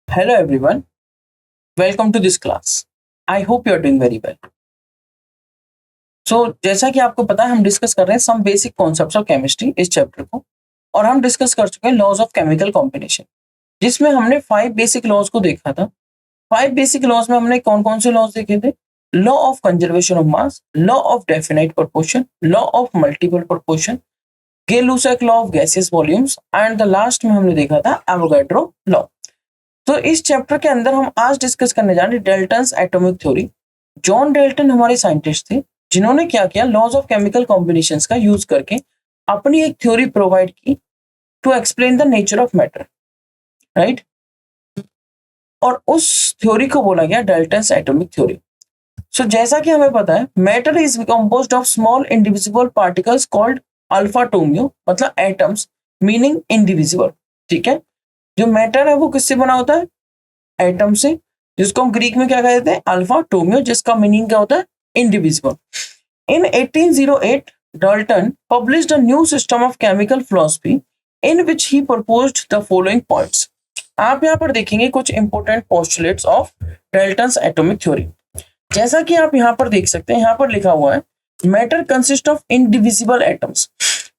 Hello everyone, welcome to this class. I hope you are doing very well. जैसा कि आपको पता है हम डिस्कस कर रहे हैं some basic concepts of chemistry इस चैप्टर को और हम डिस्कस कर चुके हैं लॉज ऑफ केमिकल कॉम्बिनेशन जिसमें हमने 5 बेसिक लॉज को देखा था। 5 बेसिक लॉज में हमने कौन कौन से लॉज देखे थे? Law of conservation of mass, law of definite proportion, law of multiple proportion, Gay Lussac law of gaseous volumes and the last में हमने देखा था एवोगाड्रो लॉ। तो इस चैप्टर के अंदर हम आज डिस्कस करने जा रहे हैं Dalton's atomic theory. John Dalton हमारे साइंटिस्ट थे जिन्होंने क्या किया, लॉज ऑफ केमिकल कॉम्बिनेशंस का यूज करके अपनी एक थ्योरी प्रोवाइड की to explain the nature of matter, right. और उस थ्योरी को बोला गया डेल्टन्स एटॉमिक थ्योरी। जैसा कि हमें पता है matter is composed of small indivisible particles called alpha टोमियो, मतलब एटम्स मीनिंग इंडिविजिबल। ठीक है, जो मैटर है वो किससे बना होता है? एटम से, जिसको हम ग्रीक में क्या कहते हैं? अल्फा टोमियो, जिसका मीनिंग क्या होता है? Indivisible. In 1808 Dalton published a new system of chemical philosophy in which he proposed the following points. आप यहाँ पर देखेंगे कुछ important postulates of Dalton's atomic theory. जैसा कि आप यहाँ पर देख सकते हैं, यहाँ पर लिखा हुआ है matter consist of indivisible atoms.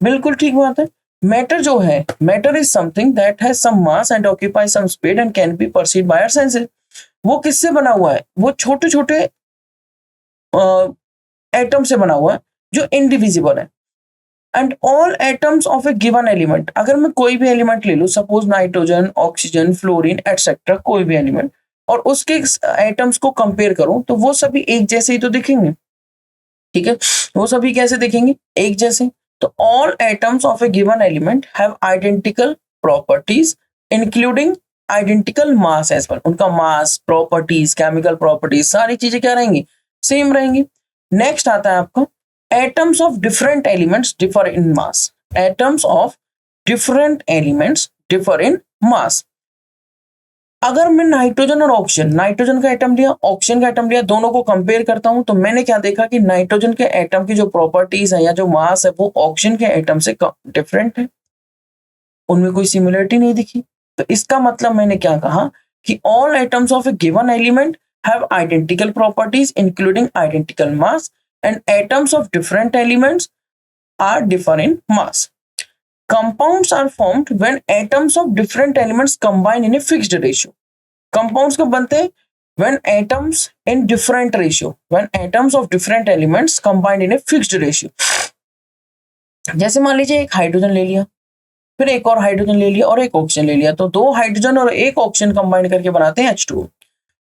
बिल्कुल ठीक बात है। मैटर जो है, matter is something that has some mass and occupy some space and can be perceived by our senses. वो किससे बना हुआ है? वो छोटे छोटे एटम से बना हुआ है जो इंडिविजिबल है। And all atoms of a given element, अगर मैं कोई भी एलिमेंट ले लूं, suppose nitrogen, oxygen, fluorine etcetera, कोई भी एलिमेंट, और उसके एटम्स को कंपेयर करूं तो वो सभी एक जैसे ही तो दिखेंगे। ठीक है, वो सभी कैसे दिखेंगे? एक जैसे। तो all atoms of a given element have identical properties including identical mass as well. उनका मास, प्रॉपर्टीज, केमिकल प्रॉपर्टीज, सारी चीजें क्या रहेंगी? सेम रहेंगी। नेक्स्ट आता है आपका atoms of different elements differ in mass. Atoms of different elements differ in mass. अगर मैं नाइट्रोजन और ऑक्सीजन, नाइट्रोजन का एटम लिया, ऑक्सीजन का एटम लिया, दोनों को कंपेयर करता हूं तो मैंने क्या देखा कि नाइट्रोजन के एटम की जो प्रॉपर्टीज है या जो मास है वो ऑक्सीजन के एटम से डिफरेंट है, उनमें कोई सिमिलरिटी नहीं दिखी। तो इसका मतलब मैंने क्या कहा कि all atoms of a given element have identical properties including identical mass and atoms of different elements are differ in mass. Compounds are formed when atoms of different elements combine in a fixed ratio. Compounds कब बनते हैं? When atoms in different ratio, when atoms of different elements combine in a fixed ratio. जैसे मान लीजिए एक hydrogen ले लिया, फिर एक और हाइड्रोजन ले लिया और एक ऑक्सीजन ले लिया, तो दो हाइड्रोजन और एक ऑक्सीजन कंबाइन करके बनाते हैं H2O।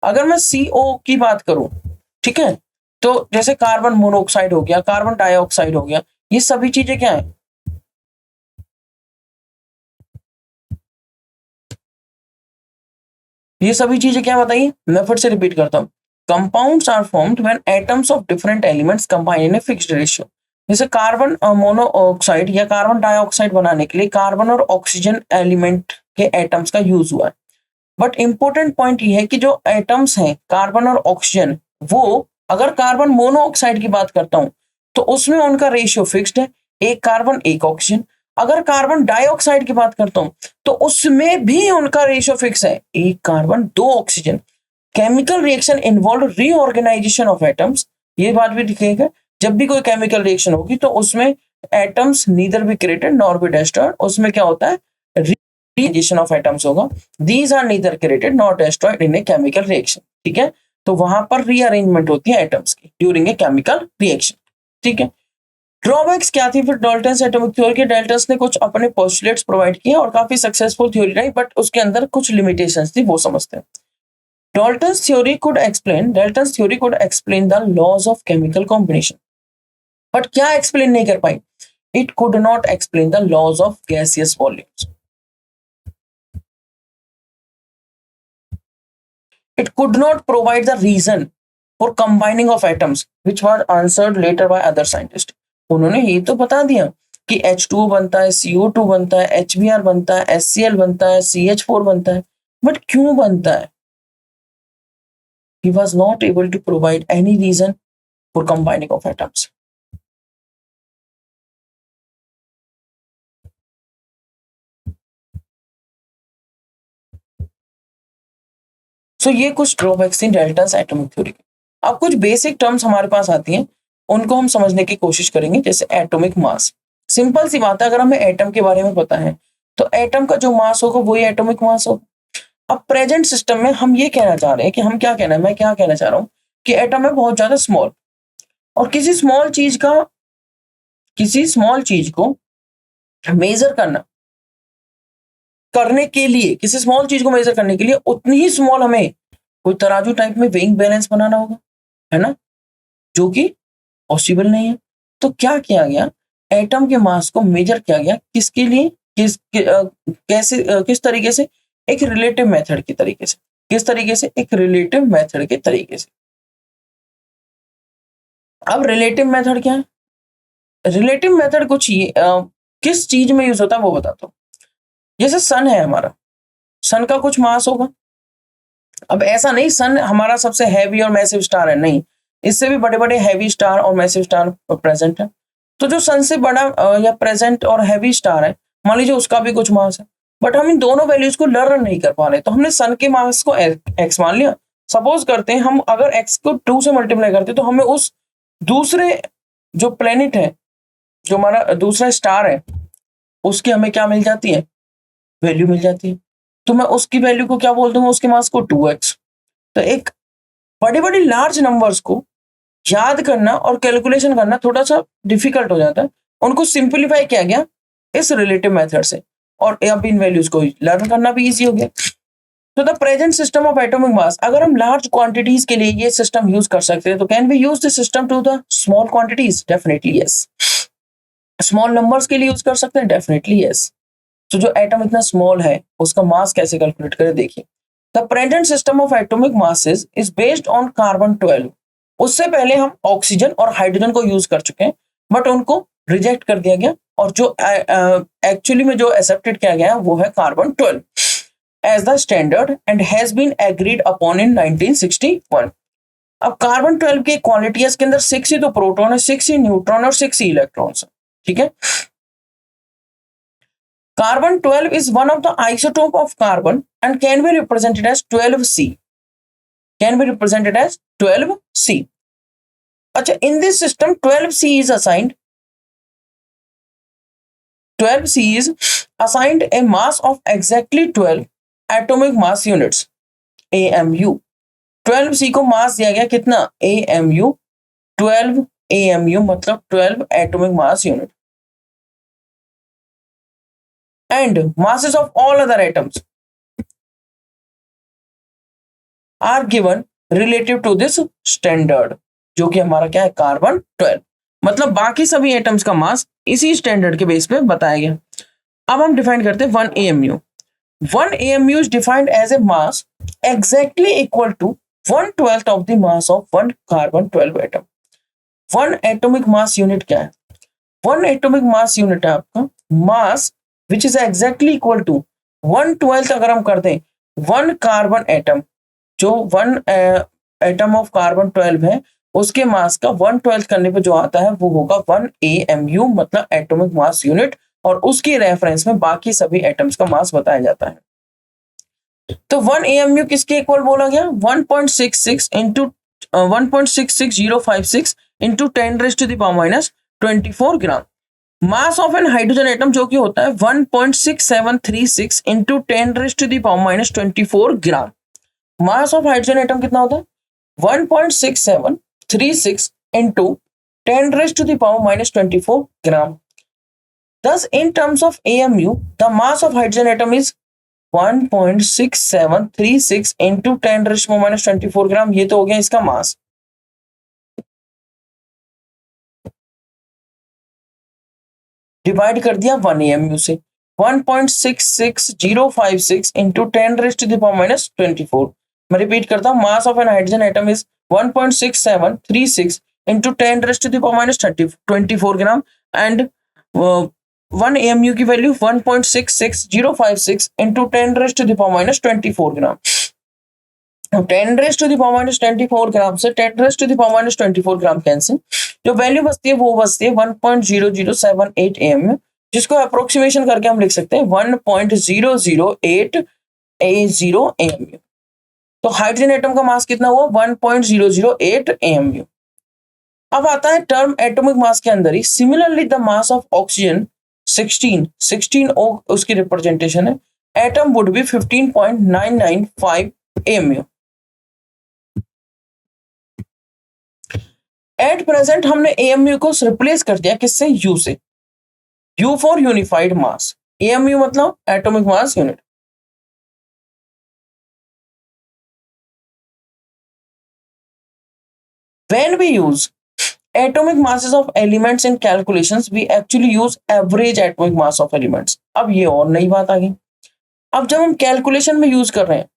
अगर मैं CO की बात करूं, ठीक है, तो जैसे कार्बन मोनोऑक्साइड हो गया, कार्बन डाइऑक्साइड हो गया, ये सभी चीजें क्या है? ये सभी चीजें क्या बताइए? मैं फिर से रिपीट करता हूँ। Compounds are formed when atoms of different elements combine in a fixed ratio. जैसे कार्बन मोनोऑक्साइड या कार्बन डाइऑक्साइड बनाने के लिए कार्बन और ऑक्सीजन एलिमेंट के एटम्स का यूज हुआ है। बट इंपॉर्टेंट पॉइंट ये है कि जो एटम्स हैं कार्बन और ऑक्सीजन, वो अगर कार्बन मोनोऑक्साइड की बात करता हूं तो उसमें उनका रेशियो फिक्स्ड है, एक कार्बन एक ऑक्सीजन। अगर कार्बन डाइऑक्साइड की बात करता हूं तो उसमें भी उनका रेशियो फिक्स है, एक कार्बन दो oxygen. Chemical reaction involve reorganisation of atoms. ये बात भी दिखेगा, जब भी कोई केमिकल रिएक्शन होगी तो उसमें atoms neither be created nor be destroyed. उसमें क्या होता है? रीऑर्गेनाइजेशन ऑफ एटम्स होगा। These are neither created not destroyed in a chemical reaction. ठीक है, तो वहां पर रीअरेंजमेंट होती है एटम्स की ड्यूरिंग ए केमिकल रिएक्शन। ठीक है, ड्रॉबैक्स क्या थी फिर डाल्टन्स एटॉमिक थ्योरी के? डाल्टन्स ने कुछ अपने पोस्टुलेट्स प्रोवाइड किए और काफी सक्सेसफुल थ्योरी रही, बट उसके अंदर कुछ लिमिटेशंस थी, वो समझते हैं। Dalton's theory could explain the laws of chemical combination. But क्या एक्सप्लेन नहीं कर पाई? It could not explain the laws of gaseous volumes. It could not provide the reason for combining of atoms, which was answered later by other scientists. उन्होंने ये तो बता दिया कि H2O बनता है, CO2 बनता है, HBr बनता है, HCl बनता है, CH4 बनता है, बट क्यों बनता है? He was not able to provide any reason for combining of atoms. सो ये कुछ ड्रॉबैक्स थी डाल्टन्स एटॉमिक थ्योरी के। अब कुछ बेसिक टर्म्स हमारे पास आती हैं, उनको हम समझने की कोशिश करेंगे, जैसे एटॉमिक मास। सिंपल सी बात है, अगर हमें एटम के बारे में पता है तो एटम का जो मास होगा वही एटॉमिक मास होगा। अब प्रेजेंट सिस्टम में हम ये कहना चाह रहे हैं कि हम क्या कहना है, मैं क्या कहना चाह रहा हूँ कि एटम है बहुत ज्यादा स्मॉल, और किसी स्मॉल चीज को मेजर करने के लिए, किसी स्मॉल चीज को मेजर करने के लिए उतनी ही स्मॉल हमें कोई तराजू टाइप में वेइंग बैलेंस बनाना होगा, है ना, जो कि पॉसिबल नहीं है। तो क्या किया गया, एटम के मास को मेजर किया गया, किसके लिए, किस तरीके से, एक रिलेटिव मेथड के तरीके से। किस तरीके से, एक रिलेटिव मेथड के तरीके से। अब रिलेटिव मेथड क्या है, रिलेटिव मेथड कुछ किस चीज में यूज होता है वो बताता हूं। जैसे सन है हमारा, सन का कुछ मास होगा। अब ऐसा नहीं सन हमारा सबसे हैवी और मैसिव स्टार है, नहीं, इससे भी बड़े बड़े हैवी स्टार और मैसिव स्टार प्रेजेंट है। तो जो सन से बड़ा या प्रेजेंट और हैवी स्टार है, मान लीजिए उसका भी कुछ मास है, बट हम इन दोनों वैल्यूज को लर्न नहीं कर पा रहे, तो हमने सन के मास को एक्स मान लिया। सपोज करते हैं हम अगर एक्स को 2 से मल्टीप्लाई करते तो हमें उस दूसरे जो प्लेनेट है, जो हमारा दूसरा स्टार है, उसकी हमें क्या मिल जाती है, वैल्यू मिल जाती है। तो मैं उसकी वैल्यू को क्या बोल दूंगा, उसके मास को 2x। तो एक बड़ी बड़ी लार्ज नंबर्स को याद करना और कैलकुलेशन करना थोड़ा सा डिफिकल्ट हो जाता है, उनको सिंपलीफाई किया गया इस रिलेटिव मेथड से, और अब इन वैल्यूज को लर्न करना भी इजी हो गया। तो the present system of atomic mass, अगर हम लार्ज क्वांटिटीज के लिए ये सिस्टम यूज कर सकते हैं, तो can we use this system to the small quantities, definitely yes. Small numbers के लिए यूज कर सकते हैं, डेफिनेटली यस। तो जो एटम इतना स्मॉल है उसका मास कैसे कैलकुलेट करें, देखिए। The present system of atomic masses is based on carbon 12। उससे पहले हम ऑक्सीजन और हाइड्रोजन को यूज कर चुके हैं, बट उनको रिजेक्ट कर दिया गया, और जो एक्चुअली में जो एक्सेप्टेड किया गया वो है carbon 12 as the standard and has been agreed upon in 1961। अब कार्बन 12 की क्वालिटी है, इसके अंदर 6 ही तो प्रोटॉन है, 6 ही न्यूट्रॉन और 6 ही इलेक्ट्रॉन्स है, ठीक है। Carbon 12 is one of the isotope of carbon and can be represented as 12C. Can be represented as 12C. अच्छा, in this system 12C is assigned. 12C is assigned a mass of exactly 12 atomic mass units. AMU. 12C को मास दिया गया कितना, AMU. 12 AMU मतलब 12 atomic mass unit. And masses of all other atoms are given relative to this standard, जो कि हमारा क्या है, कार्बन 12। मतलब बाकी सभी एटम्स का मास इसी स्टैंडर्ड के बेस पे बताया गया। अब हम डिफाइन करते हैं 1 AMU। 1 AMU is defined as a mass exactly equal to 1/12 of the mass of 1 carbon 12 atom। 1 atomic mass unit क्या है, 1 atomic mass unit है आपका mass which is exactly equal to 1/12। अगर हम कर दें 1 कार्बन एटम, जो 1 एटम ऑफ कार्बन 12 है, उसके मास का 1/12 करने पे जो आता है वो होगा 1 AMU, मतलब एटॉमिक मास यूनिट, और उसके रेफरेंस में बाकी सभी एटम्स का मास बताया जाता है। तो 1 AMU किसके इक्वल बोला गया, 1.66 into 1.66056 into 10⁻⁻24 gram. Mass of an hydrogen atom जो कि होता है 1.6736 into 10⁻⁻24 gram. Mass of hydrogen atom कितना होता है, 1.6736 into 10⁻⁻24 gram. Thus, in terms of AMU, the mass of hydrogen atom is 1.6736 into 10⁻⁻24 ग्राम। ये तो हो गया इसका मास। डिवाइड कर दिया 1 AMU से, 1.66056 इंटू 10⁻⁻24। मैं रिपीट करता हूँ, mass of an hydrogen atom is 1.6736 into 10⁻⁻24 gram, and 1 AMU की वैल्यू 1.66056 इंटू 10⁻⁻24 ग्राम। 10⁻⁻24 ग्राम से 10⁻⁻24 ग्राम कैंसिल, जो वैल्यू बचती है वो बचती है 1.0078 AMU, जिसको अप्रोक्सीमेशन करके हम लिख सकते हैं 1.008 A0 AMU। तो हाइड्रोजन एटम का मास कितना हुआ 1.008 AMU। अब आता है टर्म एटॉमिक मास के अंदर ही, similarly the mass of oxygen 16 उसकी रिप्रेजेंटेशन है, atom would be 15.995 AMU। At present हमने AMU को रिप्लेस कर दिया किससे, U से, U for unified mass. AMU मतलब atomic mass unit. When we use atomic masses of elements in calculations, we actually use average atomic mass of elements। अब ये और नई बात आ गई। अब जब हम कैलकुलेशन में यूज कर रहे हैं,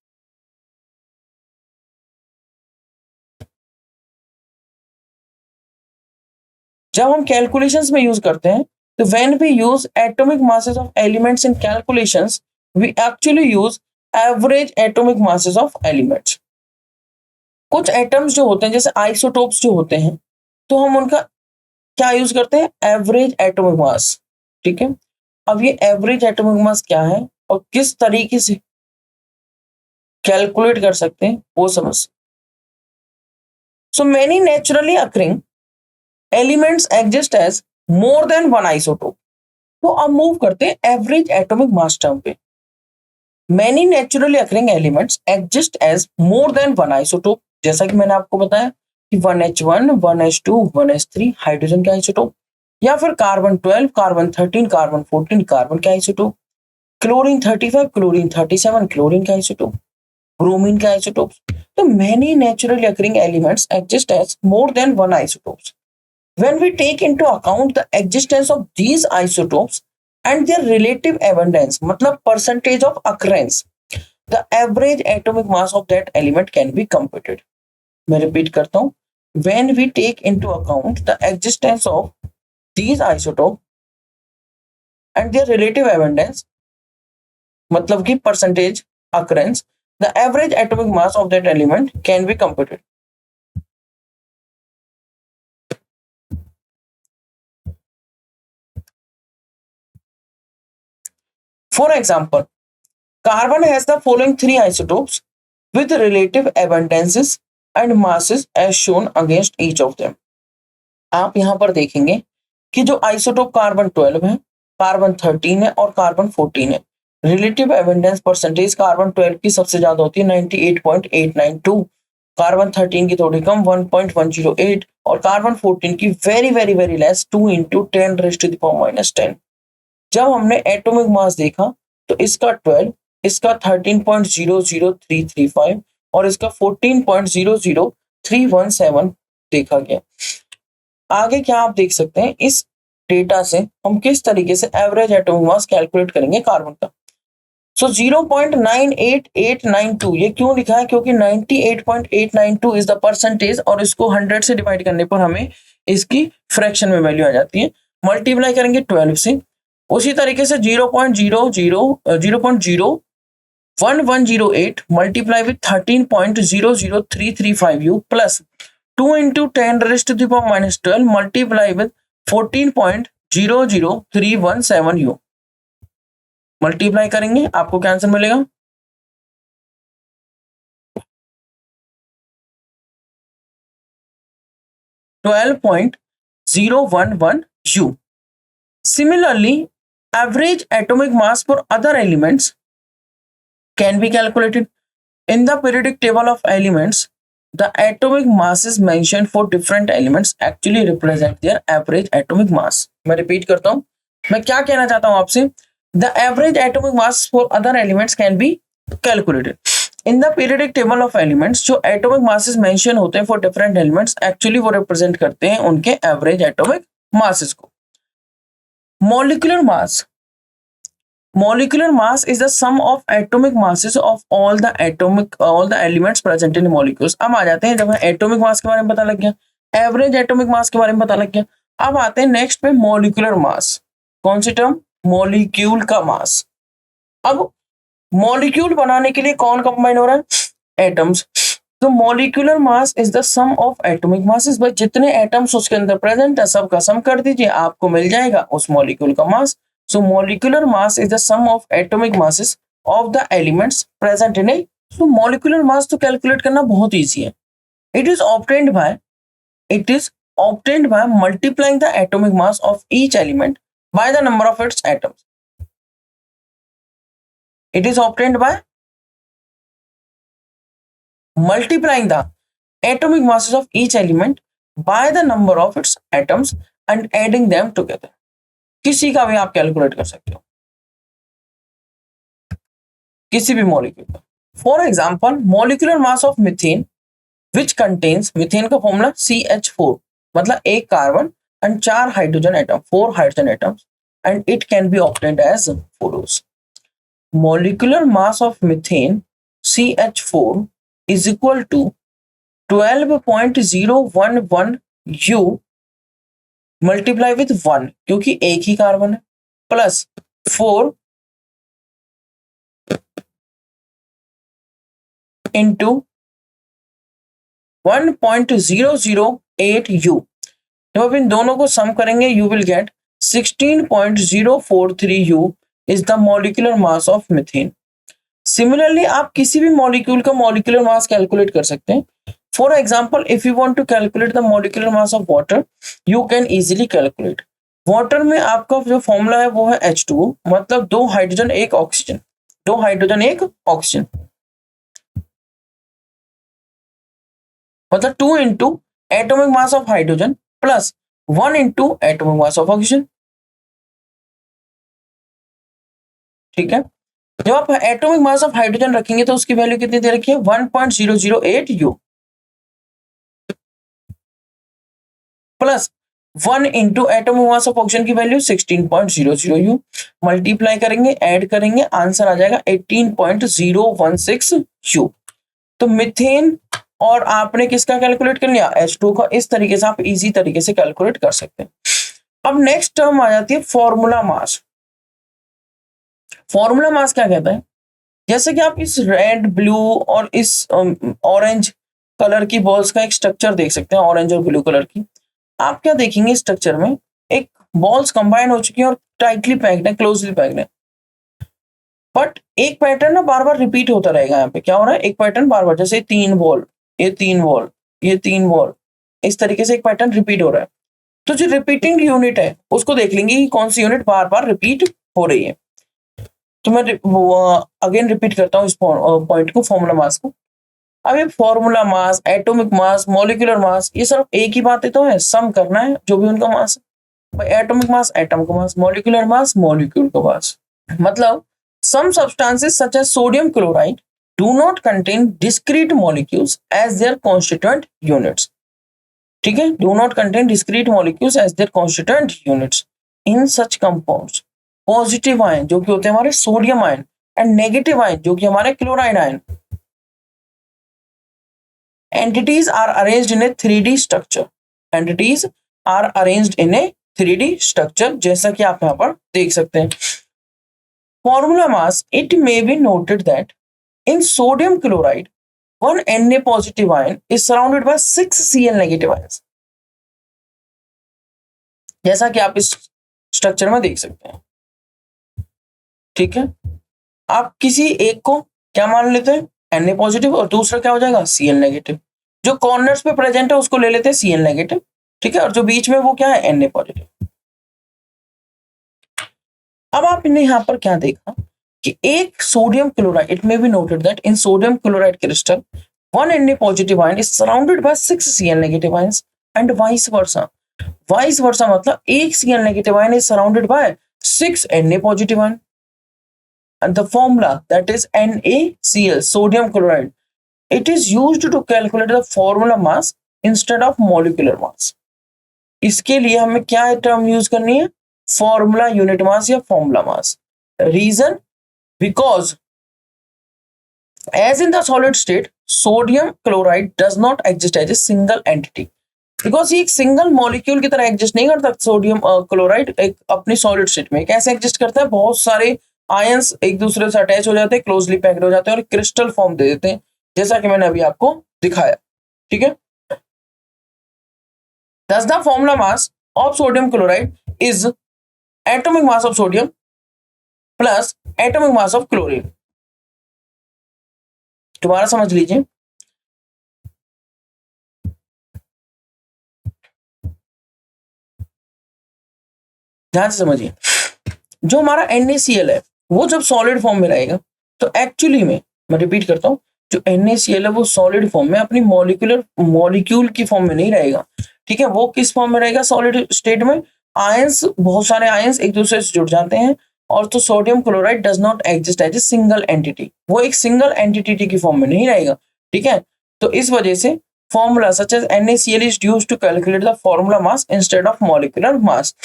जब हम कैलकुलेशंस में यूज करते हैं, तो when we use atomic masses of elements in calculations, we actually use average atomic masses of elements. कुछ एटम्स जो होते हैं जैसे आइसोटोप्स जो होते हैं, तो हम उनका क्या यूज करते हैं, एवरेज एटॉमिक मास। ठीक है, अब ये एवरेज एटॉमिक मास क्या है और किस तरीके से कैलकुलेट कर सकते हैं वो समझ। So many naturally occurring elements exist as more than one isotope. तो अब मूव करते हैं एवरेज एटॉमिक मास टर्म पे। Many naturally occurring elements exist as more than one isotope, जैसा कि मैंने आपको बताया कि 1H1, 1H2, 1H3 हाइड्रोजन के आइसोटोप, या फिर कार्बन 12, कार्बन 13, कार्बन 14 कार्बन के आइसोटोप, क्लोरीन 35, क्लोरीन 37 क्लोरीन के आइसोटोप, ब्रोमीन के आइसोटोप्स। तो many naturally occurring elements exist as more than one isotopes. When we take into account the existence of these isotopes and their relative abundance, मतलब percentage of occurrence, the average atomic mass of that element can be computed। मैं repeat करता हूँ, when we take into account the existence of these isotopes and their relative abundance, मतलब कि percentage occurrence, the average atomic mass of that element can be computed। For example, carbon has the following three isotopes with relative abundances and masses as shown against each of them। आप यहां पर देखेंगे कि जो isotope carbon 12 है, carbon 13 है और carbon 14 है, रिलेटिव एबंडेंस परसेंटेज कार्बन 12 की सबसे ज्यादा होती है 98.892, कार्बन 13 की थोड़ी कम 1.108 और कार्बन 14 की वेरी वेरी वेरी लेस 2 × 10⁻⁻10। जब हमने एटॉमिक मास देखा तो इसका 12, इसका 13.00335 और इसका 14.00317 देखा गया। आगे क्या आप देख सकते हैं, इस डेटा से हम किस तरीके से एवरेज एटॉमिक मास कैलकुलेट करेंगे कार्बन का। सो 0.98892 ये क्यों लिखा है, क्योंकि 98.892 इज द परसेंटेज और इसको 100 से डिवाइड करने पर हमें इसकी फ्रैक्शन में वैल्यू आ जाती है। मल्टीप्लाई करेंगे 12 से, उसी तरीके से 0.01108 multiply with 13.00335 you plus 2 × 10⁻⁻12 multiply with 14.00317 you. Multiply करेंगे आपको क्या आंसर मिलेगा, 12.011 you. Similarly, average atomic mass for other elements can be calculated. In the periodic table of elements, the atomic masses mentioned for different elements actually represent their average atomic mass। मैं repeat करता हूँ, मैं क्या कहना चाहता हूँ आपसे, the average atomic mass for other elements can be calculated। In the periodic table of elements, जो atomic masses mention होते हैं for different elements, actually वो represent करते हैं उनके average atomic masses को। Molecular mass is the sum of atomic masses of all the elements present in molecules। अब आ जाते हैं, जब एटॉमिक मास के बारे में पता लग गया, एवरेज एटॉमिक मास के बारे में पता लग गया, अब आते हैं नेक्स्ट पे मॉलिक्यूलर मास। कौन सी टर्म, मॉलिक्यूल का मास। अब मॉलिक्यूल बनाने के लिए कौन कंबाइन हो रहा है, एटम्स। तो molecular mass is the sum of atomic masses, भाई जितने एटम्स उसके अंदर प्रेजेंट है सबका सम कर दीजिए, आपको मिल जाएगा उस मॉलिक्यूल का मास। So molecular mass is the sum of atomic masses of the elements present in a तो मॉलिक्यूलर मास तो कैलकुलेट करना बहुत ईजी है. It is obtained by multiplying the atomic mass of each element by the number of its atoms. It is obtained by multiplying the atomic masses of each element by the number of its atoms and adding them together. किसी का भी आप calculate कर सकते हो, किसी भी molecule का. For example molecular mass of methane which contains, methane का फॉर्मूला CH4, मतलब एक carbon and 4 hydrogen atom, 4 hydrogen atoms, and it can be obtained as photos. Molecular mass of methane CH4 is equal to 12.011 U multiply with 1, क्योंकि एक ही carbon है, plus 4 into 1.008 U. जब आप इन दोनों को सम करेंगे you will get 16.043 U is the molecular mass of methane. Similarly, आप किसी भी मॉलिक्यूल का मॉलिक्यूलर मास कैलकुलेट कर सकते हैं. For example if you want to calculate the molecular mass of water, you can easily calculate. Water में आपका जो फॉर्मूला है वो है H2O, मतलब 2 हाइड्रोजन 1 ऑक्सीजन, 2 हाइड्रोजन 1 ऑक्सीजन, मतलब 2 into atomic mass of hydrogen plus 1 into atomic mass of oxygen. ठीक है, जब आप एटॉमिक मास ऑफ हाइड्रोजन रखेंगे तो उसकी वैल्यू कितनी दे रखी है, 1.008 U plus 1 into atomic mass of oxygen की वैल्यू 16.00 U. मल्टीप्लाई करेंगे, ऐड करेंगे, आंसर आ जाएगा 18.016 U. तो मिथेन और आपने किसका कैलकुलेट कर लिया, H2 का. इस तरीके से आप इजी तरीके से कैलकुलेट कर सकते हैं. अब नेक्स्ट टर्म आ जाती है फॉर्मूला मास. फॉर्मूला मास क्या कहता है, जैसे कि आप इस रेड, ब्लू और इस ऑरेंज कलर की बॉल्स का एक स्ट्रक्चर देख सकते हैं, ऑरेंज और ब्लू कलर की. आप क्या देखेंगे स्ट्रक्चर में, एक बॉल्स कंबाइन हो चुकी हैं और टाइटली पैक्ड है, क्लोजली पैक्ड है, बट एक पैटर्न ना बार बार रिपीट होता रहेगा. यहाँ पे क्या हो रहा है, एक पैटर्न बार बार, जैसे 3 बॉल, ये 3 बॉल, ये 3 बॉल, इस तरीके से एक पैटर्न रिपीट हो रहा है. तो जो रिपीटिंग यूनिट है उसको देख लेंगे कि कौन सी यूनिट बार बार रिपीट हो रही है. तो मैं अगेन रिपीट करता हूँ इस पॉइंट को, फॉर्मूला मास को. अब ये formula mass, atomic mass, molecular mass, ये सब एक ही बातें तो है, सम करना है जो भी उनका मास है. भाई एटॉमिक मास एटम का मास, मॉलिक्यूलर मास मॉलिक्यूल का मास. मतलब some substances such as sodium chloride do not contain discrete molecules as their constituent units. ठीक है, do not contain discrete molecules as their constituent units. In such compounds, positive ion जो कि होते हैं हमारे sodium ion and negative ion जो कि हमारे chloride ion, entities are arranged in a 3D structure. Entities are arranged in a 3D structure, जैसा कि आप यहाँ पर देख सकते हैं. Formula mass, it may be noted that in sodium chloride, one Na positive ion is surrounded by 6 Cl negative ions. जैसा कि आप इस स्ट्रक्चर में देख सकते हैं. ठीक है, आप किसी एक को क्या मान लेते हैं, Na पॉजिटिव, और दूसरा क्या हो जाएगा, Cl नेगेटिव. जो कॉर्नर्स पे प्रेजेंट है उसको ले लेते हैं Cl नेगेटिव. ठीक है, और जो बीच में वो क्या है, Na पॉजिटिव. अब आपने यहाँ पर क्या देखा कि एक sodium chloride, it may be noted that in sodium chloride crystal one Na positive ion is surrounded by 6 Cl negative ions and vice versa. Vice versa मतलब एक Cl negative ion is surrounded by 6 Na positive ion. And the formula, that is NaCl, sodium chloride, it is used to calculate the formula mass instead of molecular mass. इसके लिए हमें क्या term use करनी है, formula unit mass या formula mass. Reason, because as in the solid state, sodium chloride does not exist as a single entity. Because ये एक single molecule की तरह एग्जिस्ट नहीं करता. सोडियम क्लोराइड एक अपनी सॉलिड स्टेट में कैसे एग्जिस्ट करता है, बहुत सारे आयंस एक दूसरे से अटैच हो जाते हैं, क्लोजली पैक्ड हो जाते हैं और क्रिस्टल फॉर्म दे देते हैं, जैसा कि मैंने अभी आपको दिखाया. ठीक है, thus the formula mass of sodium chloride is atomic mass of sodium plus atomic mass of chlorine. दोबारा समझ लीजिए, ध्यान से समझिए। जो हमारा NaCl है वो जब सॉलिड फॉर्म में रहेगा तो एक्चुअली में, मैं रिपीट करता हूँ, जो NaCl है वो सॉलिड फॉर्म में अपनी मॉलिक्यूल की फॉर्म में नहीं रहेगा, ठीक है। वो किस फॉर्म में रहेगा? सॉलिड स्टेट में। आयंस, बहुत सारे आयंस एक दूसरे से जुड़ जाते हैं, और तो sodium chloride does not exist as a single entity, वो एक सिंगल एंटिटी की फॉर्म में नहीं रहेगा, ठीक है। तो इस वजह से formula such as NaCl is used to calculate the formula mass instead of molecular mass.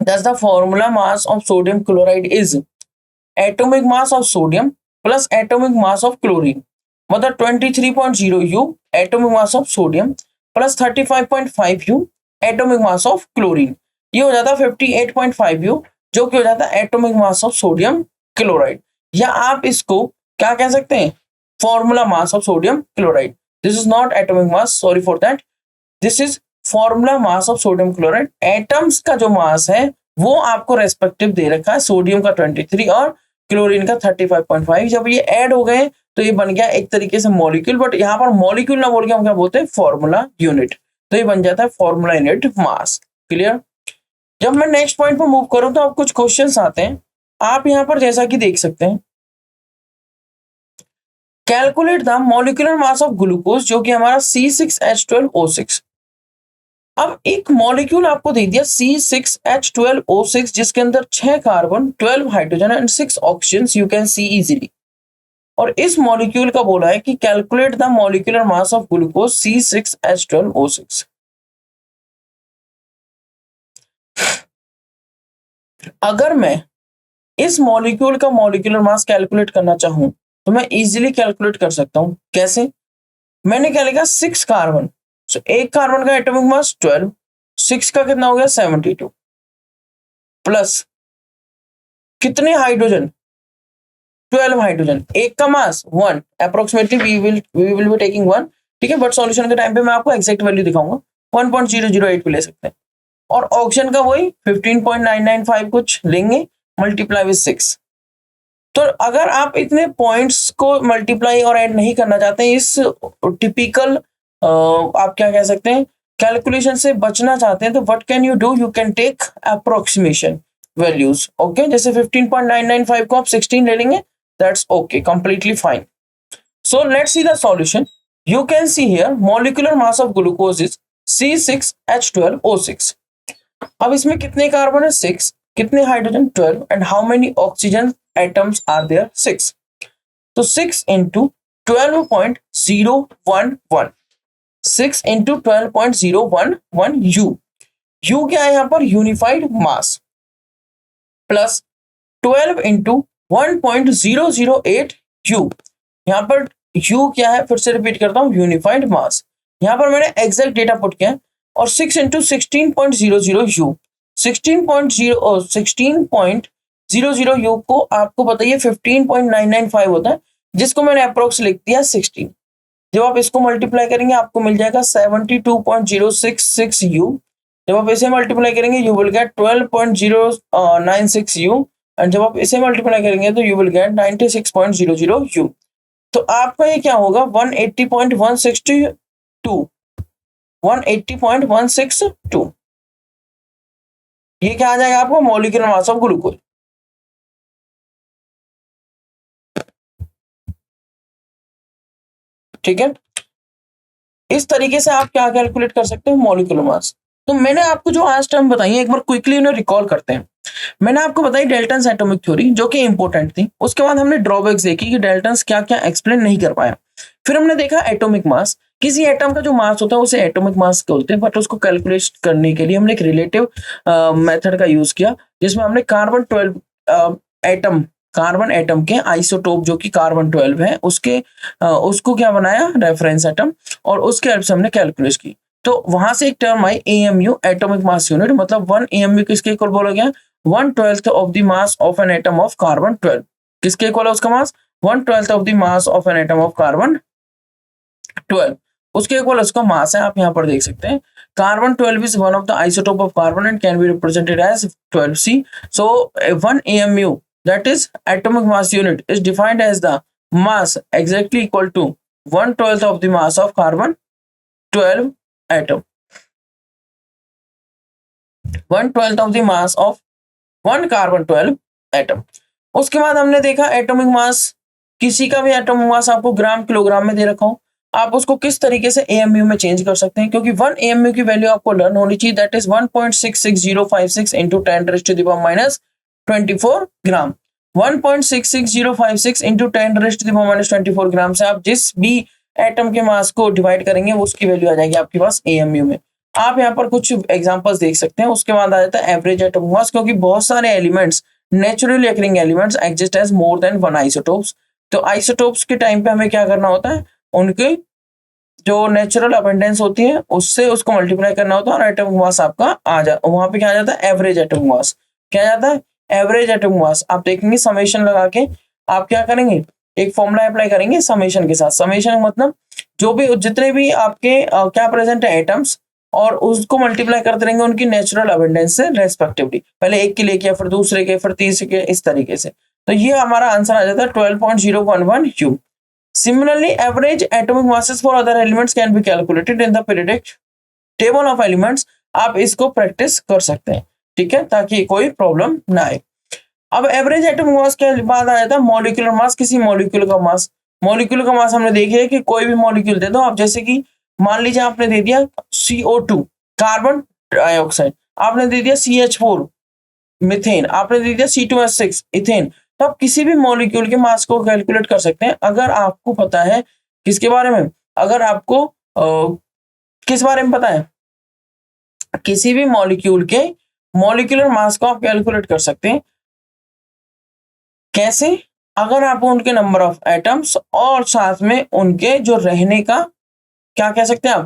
Thus, the formula mass of sodium chloride is atomic mass of sodium plus atomic mass of chlorine. मतलब 23.0 U atomic mass of sodium plus 35.5 U atomic mass of chlorine. ये हो जाता है 58.5 U, जो कि हो जाता है atomic mass of sodium chloride. या आप इसको क्या कह सकते हैं? Formula mass of sodium chloride. This is not atomic mass, sorry for that. This is formula mass of sodium chloride. Atoms का जो मास है वो आपको रेस्पेक्टिव दे रखा है, सोडियम का 23 और क्लोरीन का 35.5. जब ये ऐड हो गए तो ये बन गया एक तरीके से मॉलिक्यूल, बट यहाँ पर मॉलिक्यूल ना बोल के हम क्या बोलते हैं? Formula unit. तो ये बन जाता है फॉर्मूला यूनिट मास. क्लियर? जब मैं नेक्स्ट पॉइंट पर मूव करूं तो अब कुछ क्वेश्चंस आते हैं. आप यहाँ पर जैसा कि देख सकते हैं, calculate the molecular mass of glucose, जो कि हमारा C6H12O6. अब एक मॉलिक्यूल आपको दे दिया C6H12O6, जिसके अंदर 6 carbon, 12 hydrogen and 6 oxygen, you can C easily. और इस मॉलिक्यूल का बोला है कि calculate the molecular mass of glucose C6H12O6. अगर मैं इस मॉलिक्यूल का मॉलिक्यूलर मास कैलकुलेट करना चाहूं तो मैं इजीली कैलकुलेट कर सकता हूं. कैसे? मैंने क्या लिखा? 6 कार्बन. सो एक कार्बन का एटॉमिक मास 12, 6 का कितना हो गया? 72, प्लस कितने हाइड्रोजन? 12 हाइड्रोजन. एक का mass 1, approximately we will be taking 1, ठीक है, बट सॉल्यूशन के टाइम पे मैं आपको एग्जैक्ट वैल्यू दिखाऊंगा. 1.008 भी ले सकते हैं. और ऑक्सीजन का वही 15.995 कुछ लेंगे, मल्टीप्लाई विद 6. तो अगर आप इतने पॉइंट्स को मल्टीप्लाई और ऐड नहीं करना चाहते हैं, इस टिपिकल आप क्या कह सकते हैं, कैलकुलेशन से बचना चाहते हैं, तो what can you do? You can take approximation values. Okay, जैसे 15.995 को आप 16 ले लेंगे, that's okay, completely fine. So let's see the solution. You can see here molecular mass of glucose is C6H12O6. अब इसमें कितने कार्बन है? 6. कितने hydrogen? 12. And how many oxygen atoms are there? 6. तो 6 इंटू 12.011, 6 इंटू 12.011 U. U क्या है यहाँ पर? Unified mass. Plus 12 into 1.008 U. यहाँ पर U क्या है? फिर से रिपीट करता हूँ, यूनिफाइड मास. यहाँ पर मैंने एग्जैक्ट डेटा पुट किया है. और 6 इंटू 16.00 U. 16.00 U को आपको बताइए 15.995 होता है, जिसको मैंने अप्रोक्स लिख दिया 16. जब आप इसको मल्टीप्लाई करेंगे आपको मिल जाएगा 72.066 U. जब आप इसे मल्टीप्लाई करेंगे you will get 12.096 U. And जब आप इसे मल्टीप्लाई करेंगे तो यू विल गेट 96.00 U. तो आपका ये क्या होगा? 180.162. 180.162. ये क्या आ जाएगा आपको? Molecular mass of glucose. ठीक है, इस तरीके से आप क्या कैलकुलेट कर सकते हो? Molecular mass. तो मैंने आपको जो आज टर्म बताई है, एक बार क्विकली उन्हें रिकॉल करते हैं. मैंने आपको बताई डेल्टन्स एटॉमिक थ्योरी, जो कि इंपॉर्टेंट थी. उसके बाद हमने ड्रॉबैक्स देखी कि डेल्टन्स क्या क्या एक्सप्लेन नहीं कर पाया. फिर हमने देखा एटॉमिक मास. किसी एटम का जो मास होता है उसे एटॉमिक मास बोलते हैं, बट उसको कैलकुलेट करने के लिए हमने एक रिलेटिव मेथड का यूज किया, जिसमें हमने कार्बन 12 एटम, कार्बन एटम के आइसोटोप जो कि कार्बन 12 है, उसको क्या बनाया? Reference atom. और उसके हेल्प से हमने कैलकुलेट की. तो वहां से एक टर्म आई AMU, एटॉमिक मास यूनिट. मतलब 1 AMU किसके इक्वल बोला गया? 1/12 of the mass of an atom of carbon 12. किसके इक्वल है उसका मास? 1/12 of the mass of an atom of carbon 12. उसके इक्वल उसका मास है. आप यहाँ पर देख सकते हैं carbon 12 is one of the isotope of carbon and can be represented as 12C. So 1 AMU, that is atomic mass unit, is defined as the mass exactly equal to 1/12 of the mass of carbon 12 atom. 1/12 of the mass of 1 carbon 12 atom. उसके बाद हमने देखा atomic mass, किसी का भी atomic mass आपको gram kilogram में दे रखा हो, आप उसको किस तरीके से एएमयू में चेंज कर सकते हैं, क्योंकि 1 एएमयू की वैल्यू आपको लर्न होनी चाहिए, that is 1.66056 into 10⁻²4 gram. 1.66056 into 10⁻²4 ग्राम से आप जिस भी एटम के मास को डिवाइड करेंगे उसकी वैल्यू आ जाएगी आपके पास एएमयू में। आप यहाँ पर कुछ एग्जांपल्स देख सकते हैं। उसके बाद आ जाता है एवरेज एटॉमिक मास, क्योंकि बहुत सारे elements naturally occurring elements exist as more than one isotopes. तो आइसोटोप्स के टाइम पे हमें क्या करना होता है, उनके जो नेचुरल अबंडेंस होती है उससे उसको मल्टीप्लाई करना होता है और एटॉमिक मास आपका आ जाता, वहां पे क्या आ जाता है एवरेज एटॉमिक मास। क्या आ जाता है एवरेज एटॉमिक मास। आप देखेंगे समेशन लगा के आप क्या करेंगे, एक फॉर्मूला अप्लाई करेंगे समेशन के साथ। समेशन मतलब जो भी जितने भी आपके क्या प्रेजेंट है एटम्स, और उसको मल्टीप्लाई करते रहेंगे उनकी नेचुरल अबंडेंस से रेस्पेक्टिवली, पहले एक के लिए किया फिर दूसरे के फिर तीसरे के, इस तरीके से। तो ये हमारा आंसर आ जाता है 12.011 U। Similarly, average atomic masses for other elements can be calculated in the periodic table of elements। आप इसको प्रैक्टिस कर सकते हैं, ठीक है, ताकि कोई प्रॉब्लम ना आए। अब एवरेज एटॉमिक मास के बाद आ जाता है मॉलिक्यूलर मास, किसी मॉलिक्यूल का मास। मॉलिक्यूल का मास हमने देखिए कि कोई भी मॉलिक्यूल दे दो आप, जैसे कि मान लीजिए आपने दे दिया CO2 कार्बन डाइऑक्साइड, आपने दे दिया CH4 मीथेन, आपने दे दिया C2H6 इथेन, तो आप किसी भी मॉलिक्यूल के मास को कैलकुलेट कर सकते हैं अगर आपको पता है किसके बारे में, अगर आपको किस बारे में पता है, किसी भी मॉलिक्यूल के मॉलिक्यूलर मास को आप कैलकुलेट कर सकते हैं। कैसे? अगर आपको उनके नंबर ऑफ एटम्स और साथ में उनके जो रहने का क्या कह सकते हैं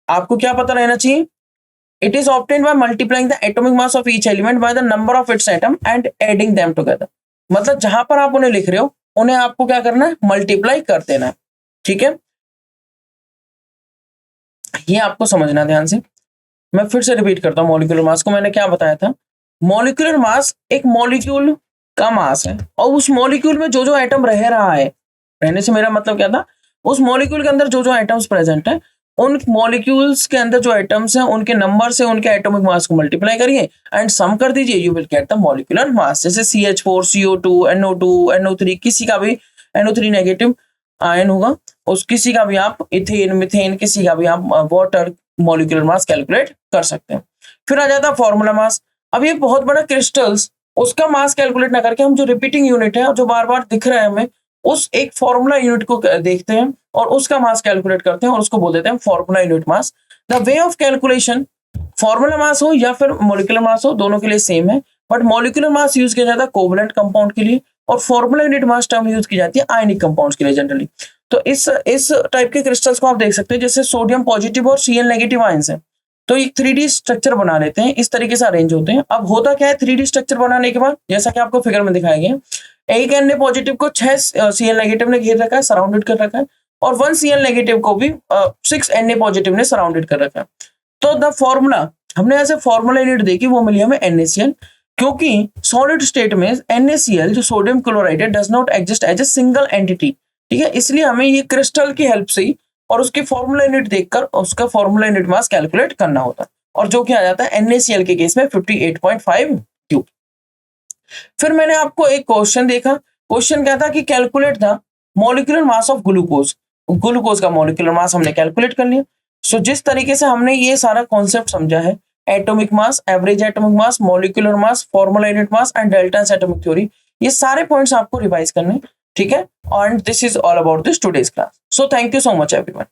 आपको क्या पता रहना चाहिए, it is obtained by multiplying the atomic mass of each element by the number of its atom and adding them together. मतलब जहां पर आप उन्हें लिख रहे हो उन्हें आपको क्या करना है, मल्टीप्लाई कर देना है, ठीक है। ये आपको समझना ध्यान से। मैं फिर से रिपीट करता हूं, मॉलिक्यूलर मास को मैंने क्या बताया था, मॉलिक्यूलर मास एक मॉलिक्यूल का मास है, और उस मॉलिक्यूल में जो जो एटम रह रहा है, रहने से मेरा मतलब क्या था, उस मॉलिक्यूल के अंदर जो जो एटम्स प्रेजेंट है उन मॉलिक्यूल्स के अंदर जो एटम्स हैं उनके नंबर से उनके एटॉमिक मास को मल्टीप्लाई करिए एंड सम कर दीजिए, you will get the molecular मास। जैसे CH4 CO2 NO2 NO3, किसी का भी NO3 नेगेटिव आयन होगा, उस किसी का भी आप इथेन मिथेन, किसी का भी आप वाटर मॉलिक्यूलर मास कैलकुलेट कर सकते हैं। फिर आ जाता है फॉर्मूला मास। अब ये बहुत बड़ा क्रिस्टल्स, उसका मास कैलकुलेट ना करके हम जो रिपीटिंग यूनिट है और जो बार बार दिख रहा है हमें, उस एक फॉर्मूला यूनिट को देखते हैं और उसका मास कैलकुलेट करते हैं और उसको बोल देते हैं formula unit mass. The way of calculation, formula mass हो या फिर मॉलिक्यूलर मास हो, दोनों के लिए सेम है, बट मॉलिक्यूलर मास यूज किया जाता है कोवलेंट कंपाउंड के लिए और फॉर्मूला यूनिट मास टर्म यूज की जाती है आयनिक कंपाउंड्स के लिए जनरली। तो इस टाइप के क्रिस्टल्स को आप देख सकते हैं, जैसे सोडियम पॉजिटिव और Cl नेगेटिव आयंस है, तो एक 3D स्ट्रक्चर बना लेते हैं, इस तरीके से अरेंज होते हैं। अब होता क्या है 3D स्ट्रक्चर बनाने के बाद, जैसा कि आपको फिगर में दिखाया गया, एक Na पॉजिटिव को 6 Cl नेगेटिव ने घेर रखा है, सराउंडेड कर रखा है, और 1 Cl नेगेटिव को भी 6 Na पॉजिटिव ने सराउंडेड कर रखा है। तो द फॉर्मूला हमने ऐसे फॉर्मूला यूनिट देखी, वो मिली हमें NaCl, क्योंकि सॉलिड स्टेट में NaCl जो सोडियम क्लोराइड है does not exist as a single entity, ठीक है, इसलिए हमें ये क्रिस्टल की हेल्प से और उसकी फॉर्मूला यूनिट देखकर उसका फॉर्मूला यूनिट मास कैलकुलेट करना होता है, और जो कि आ जाता है NaCl के केस में 58.5 Q। फिर मैंने आपको एक क्वेश्चन देखा, क्वेश्चन क्या था कि calculate the molecular mass of glucose. Glucose का मॉलिक्यूलर मास हमने कैलकुलेट कर लिया। सो जिस तरीके से हमने ये सारा कॉन्सेप्ट समझा है, atomic mass, average atomic mass, molecular mass, formula unit mass and delta atomic theory, ये सारे पॉइंट्स आपको रिवाइज करने, ठीक है, and this is all about this today's class. So thank you so much everyone.